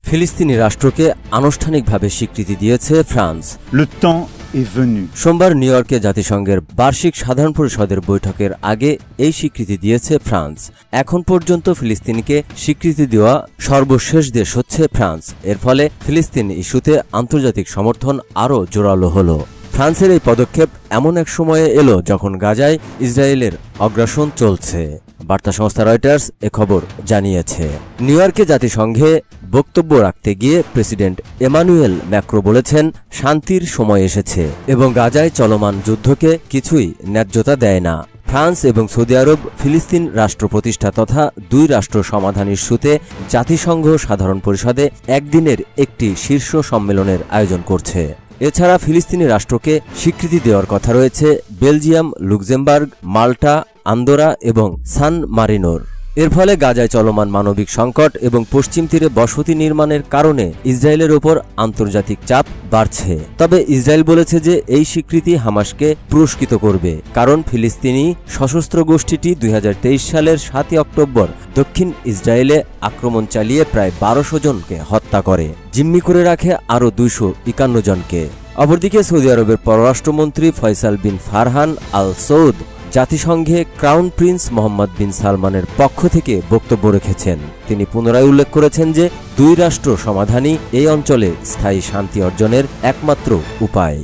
ফিলিস্তিনি রাষ্ট্রকে আনুষ্ঠানিকভাবে স্বীকৃতি দিয়েছে ফ্রান্স। সোমবার নিউ ইয়র্কে জাতিসংঘের বার্ষিক সাধারণ পরিষদের বৈঠকের আগে এই স্বীকৃতি দিয়েছে ফ্রান্স। এখন পর্যন্ত ফিলিস্তিনিকে স্বীকৃতি দেওয়া সর্বশেষ দেশ হচ্ছে ফ্রান্স। এর ফলে ফিলিস্তিন ইস্যুতে আন্তর্জাতিক সমর্থন আরও জোরালো হল। ফ্রান্সের এই পদক্ষেপ এমন এক সময়ে এলো যখন গাজায় ইসরায়েলের অগ্রাসন চলছে। বার্তা সংস্থা রয়টার্স এ খবর জানিয়েছে। নিউ ইয়র্কে জাতিসংঘে বক্তব্য রাখতে গিয়ে প্রেসিডেন্ট এমানুয়েল ম্যাক্রো বলেছেন, শান্তির সময় এসেছে এবং গাজায় চলমান যুদ্ধকে কিছুই ন্যায্যতা দেয় না। ফ্রান্স এবং সৌদি আরব ফিলিস্তিন রাষ্ট্র প্রতিষ্ঠা তথা দুই রাষ্ট্র সমাধান ইস্যুতে জাতিসংঘ সাধারণ পরিষদে একদিনের একটি শীর্ষ সম্মেলনের আয়োজন করছে। এছাড়া ফিলিস্তিনি রাষ্ট্রকে স্বীকৃতি দেওয়ার কথা রয়েছে বেলজিয়াম, লুক্সেমবার্গ, মাল্টা, আন্দোরা এবং সান মারিনোর। এর ফলে গাজায় চলমান মানবিক সংকট এবং পশ্চিম তীরে বসতি নির্মাণের কারণে ইসরায়েলের ওপর আন্তর্জাতিক চাপ বাড়ছে। তবে ইসরায়েল বলেছে যে এই স্বীকৃতি হামাসকে পুরস্কৃত করবে, কারণ ফিলিস্তিনি সশস্ত্র গোষ্ঠীটি 2023 সালের 7 অক্টোবর দক্ষিণ ইসরায়েলে আক্রমণ চালিয়ে প্রায় 1200 জনকে হত্যা করে, জিম্মি করে রাখে আরও 251 জনকে। অপরদিকে সৌদি আরবের পররাষ্ট্রমন্ত্রী ফয়সাল বিন ফারহান আল সৌদ জাতিসংঘে ক্রাউন প্রিন্স মোহাম্মদ বিন সালমানের পক্ষ থেকে বক্তব্য রেখেছেন। তিনি পুনরায় উল্লেখ করেছেন যে দুই রাষ্ট্র সমাধানই এই অঞ্চলে স্থায়ী শান্তি অর্জনের একমাত্র উপায়।